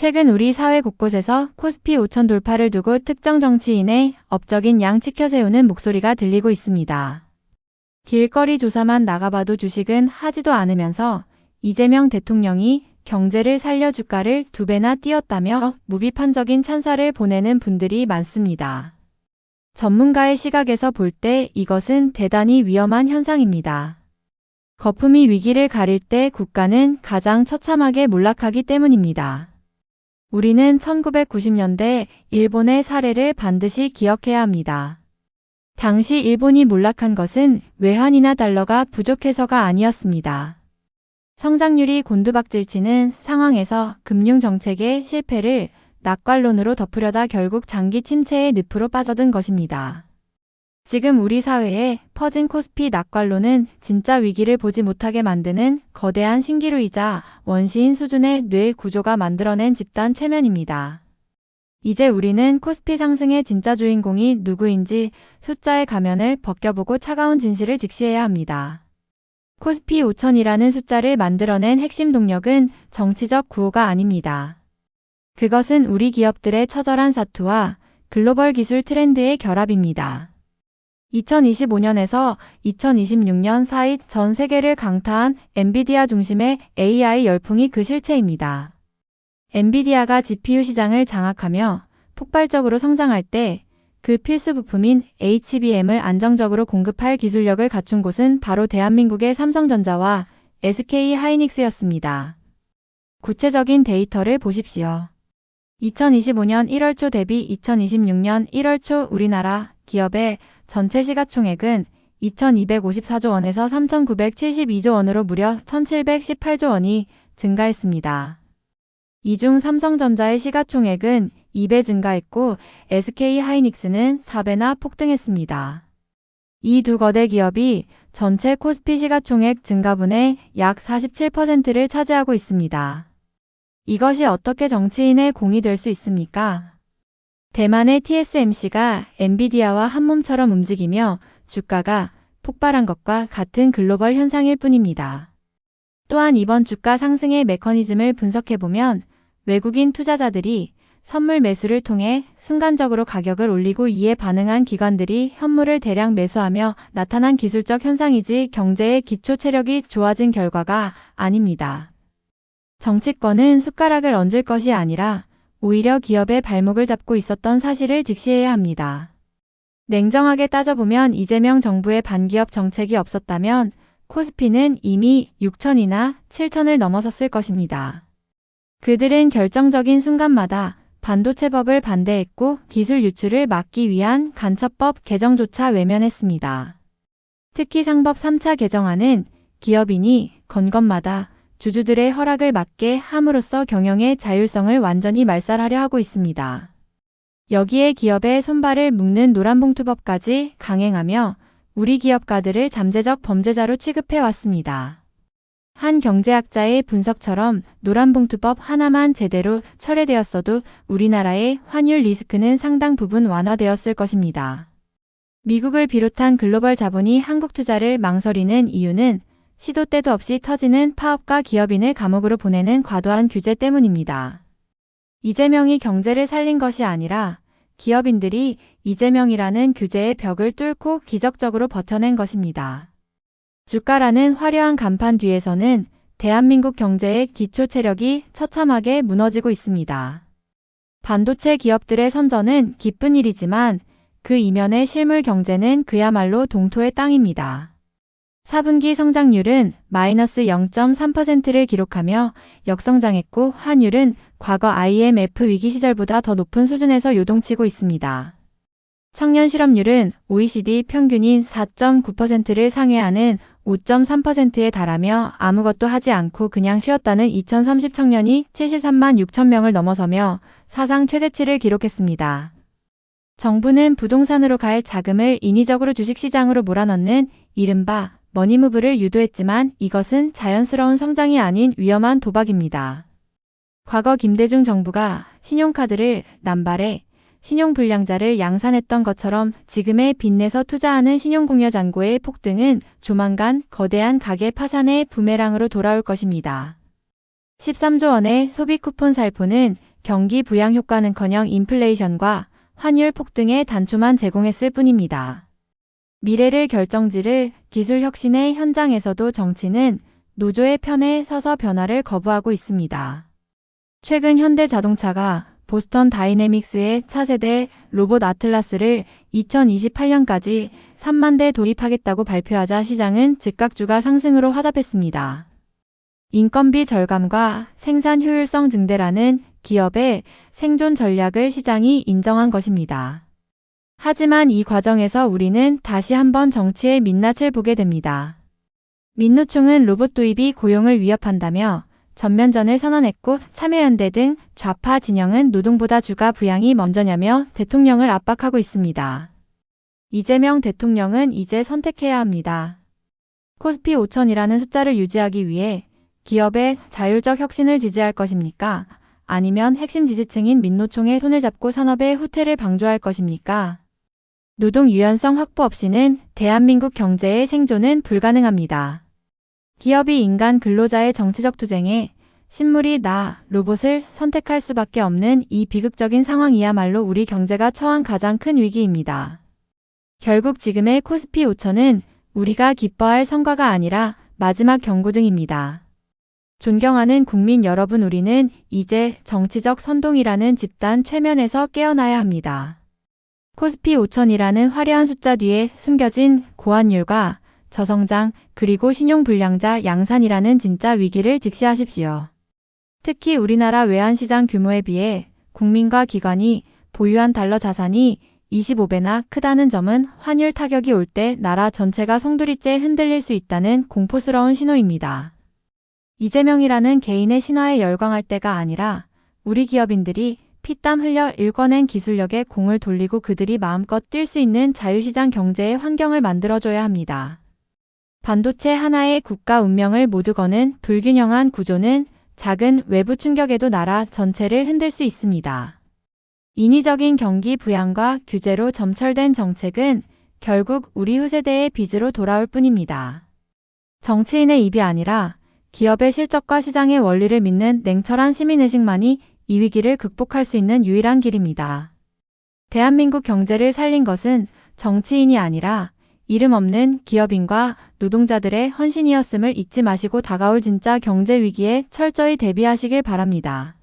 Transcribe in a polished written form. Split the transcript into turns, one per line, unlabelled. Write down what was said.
최근 우리 사회 곳곳에서 코스피 5천 돌파를 두고 특정 정치인의 업적인 양 치켜세우는 목소리가 들리고 있습니다. 길거리 조사만 나가봐도 주식은 하지도 않으면서 이재명 대통령이 경제를 살려 주가를 2배나 띄웠다며 무비판적인 찬사를 보내는 분들이 많습니다. 전문가의 시각에서 볼 때 이것은 대단히 위험한 현상입니다. 거품이 위기를 가릴 때 국가는 가장 처참하게 몰락하기 때문입니다. 우리는 1990년대 일본의 사례를 반드시 기억해야 합니다. 당시 일본이 몰락한 것은 외환이나 달러가 부족해서가 아니었습니다. 성장률이 곤두박질치는 상황에서 금융정책의 실패를 낙관론으로 덮으려다 결국 장기 침체의 늪으로 빠져든 것입니다. 지금 우리 사회에 퍼진 코스피 낙관론은 진짜 위기를 보지 못하게 만드는 거대한 신기루이자 원시인 수준의 뇌 구조가 만들어낸 집단 최면입니다. 이제 우리는 코스피 상승의 진짜 주인공이 누구인지 숫자의 가면을 벗겨보고 차가운 진실을 직시해야 합니다. 코스피 5천이라는 숫자를 만들어낸 핵심 동력은 정치적 구호가 아닙니다. 그것은 우리 기업들의 처절한 사투와 글로벌 기술 트렌드의 결합입니다. 2025년에서 2026년 사이 전 세계를 강타한 엔비디아 중심의 AI 열풍이 그 실체입니다. 엔비디아가 GPU 시장을 장악하며 폭발적으로 성장할 때 그 필수 부품인 HBM을 안정적으로 공급할 기술력을 갖춘 곳은 바로 대한민국의 삼성전자와 SK하이닉스였습니다. 구체적인 데이터를 보십시오. 2025년 1월 초 대비 2026년 1월 초 우리나라 기업의 전체 시가총액은 2,254조 원에서 3,972조 원으로 무려 1,718조 원이 증가했습니다. 이 중 삼성전자의 시가총액은 2배 증가했고 SK하이닉스는 4배나 폭등했습니다. 이 두 거대 기업이 전체 코스피 시가총액 증가분의 약 47%를 차지하고 있습니다. 이것이 어떻게 정치인의 공이 될 수 있습니까? 대만의 TSMC가 엔비디아와 한몸처럼 움직이며 주가가 폭발한 것과 같은 글로벌 현상일 뿐입니다. 또한 이번 주가 상승의 메커니즘을 분석해보면 외국인 투자자들이 선물 매수를 통해 순간적으로 가격을 올리고 이에 반응한 기관들이 현물을 대량 매수하며 나타난 기술적 현상이지 경제의 기초 체력이 좋아진 결과가 아닙니다. 정치권은 숟가락을 얹을 것이 아니라 오히려 기업의 발목을 잡고 있었던 사실을 직시해야 합니다. 냉정하게 따져보면 이재명 정부의 반기업 정책이 없었다면 코스피는 이미 6천이나 7천을 넘어섰을 것입니다. 그들은 결정적인 순간마다 반도체법을 반대했고 기술 유출을 막기 위한 간첩법 개정조차 외면했습니다. 특히 상법 3차 개정안은 기업인이 건 것마다 주주들의 허락을 받게 함으로써 경영의 자율성을 완전히 말살하려 하고 있습니다. 여기에 기업의 손발을 묶는 노란봉투법까지 강행하며 우리 기업가들을 잠재적 범죄자로 취급해왔습니다. 한 경제학자의 분석처럼 노란봉투법 하나만 제대로 철회되었어도 우리나라의 환율 리스크는 상당 부분 완화되었을 것입니다. 미국을 비롯한 글로벌 자본이 한국 투자를 망설이는 이유는 시도 때도 없이 터지는 파업과 기업인을 감옥으로 보내는 과도한 규제 때문입니다. 이재명이 경제를 살린 것이 아니라 기업인들이 이재명이라는 규제의 벽을 뚫고 기적적으로 버텨낸 것입니다. 주가라는 화려한 간판 뒤에서는 대한민국 경제의 기초 체력이 처참하게 무너지고 있습니다. 반도체 기업들의 선전은 기쁜 일이지만 그 이면의 실물 경제는 그야말로 동토의 땅입니다. 4분기 성장률은 마이너스 0.3%를 기록하며 역성장했고 환율은 과거 IMF 위기 시절보다 더 높은 수준에서 요동치고 있습니다. 청년 실업률은 OECD 평균인 4.9%를 상회하는 5.3%에 달하며 아무것도 하지 않고 그냥 쉬었다는 2030 청년이 73만 6천 명을 넘어서며 사상 최대치를 기록했습니다. 정부는 부동산으로 갈 자금을 인위적으로 주식시장으로 몰아넣는 이른바 머니무브를 유도했지만 이것은 자연스러운 성장이 아닌 위험한 도박입니다. 과거 김대중 정부가 신용카드를 남발해 신용불량자를 양산했던 것처럼 지금의 빚내서 투자하는 신용공여잔고의 폭등은 조만간 거대한 가계 파산의 부메랑으로 돌아올 것입니다. 13조 원의 소비 쿠폰 살포는 경기 부양 효과는커녕 인플레이션과 환율 폭등의 단초만 제공했을 뿐입니다. 미래를 결정지를 기술 혁신의 현장에서도 정치는 노조의 편에 서서 변화를 거부하고 있습니다. 최근 현대자동차가 보스턴 다이내믹스의 차세대 로봇 아틀라스를 2028년까지 3만 대 도입하겠다고 발표하자 시장은 즉각 주가 상승으로 화답했습니다. 인건비 절감과 생산 효율성 증대라는 기업의 생존 전략을 시장이 인정한 것입니다. 하지만 이 과정에서 우리는 다시 한번 정치의 민낯을 보게 됩니다. 민노총은 로봇 도입이 고용을 위협한다며 전면전을 선언했고 참여연대 등 좌파 진영은 노동보다 주가 부양이 먼저냐며 대통령을 압박하고 있습니다. 이재명 대통령은 이제 선택해야 합니다. 코스피 5000이라는 숫자를 유지하기 위해 기업의 자율적 혁신을 지지할 것입니까? 아니면 핵심 지지층인 민노총의 손을 잡고 산업의 후퇴를 방조할 것입니까? 노동 유연성 확보 없이는 대한민국 경제의 생존은 불가능합니다. 기업이 인간 근로자의 정치적 투쟁에 신물이 나 로봇을 선택할 수밖에 없는 이 비극적인 상황이야말로 우리 경제가 처한 가장 큰 위기입니다. 결국 지금의 코스피 5000은 우리가 기뻐할 성과가 아니라 마지막 경고등입니다. 존경하는 국민 여러분, 우리는 이제 정치적 선동이라는 집단 최면에서 깨어나야 합니다. 코스피 5000이라는 화려한 숫자 뒤에 숨겨진 고환율과 저성장 그리고 신용불량자 양산이라는 진짜 위기를 직시하십시오. 특히 우리나라 외환시장 규모에 비해 국민과 기관이 보유한 달러 자산이 25배나 크다는 점은 환율 타격이 올 때 나라 전체가 송두리째 흔들릴 수 있다는 공포스러운 신호입니다. 이재명이라는 개인의 신화에 열광할 때가 아니라 우리 기업인들이 피땀 흘려 일궈낸 기술력에 공을 돌리고 그들이 마음껏 뛸 수 있는 자유시장 경제의 환경을 만들어줘야 합니다. 반도체 하나의 국가 운명을 모두 거는 불균형한 구조는 작은 외부 충격에도 나라 전체를 흔들 수 있습니다. 인위적인 경기 부양과 규제로 점철된 정책은 결국 우리 후세대의 빚으로 돌아올 뿐입니다. 정치인의 입이 아니라 기업의 실적과 시장의 원리를 믿는 냉철한 시민의식만이 이 위기를 극복할 수 있는 유일한 길입니다. 대한민국 경제를 살린 것은 정치인이 아니라 이름 없는 기업인과 노동자들의 헌신이었음을 잊지 마시고 다가올 진짜 경제 위기에 철저히 대비하시길 바랍니다.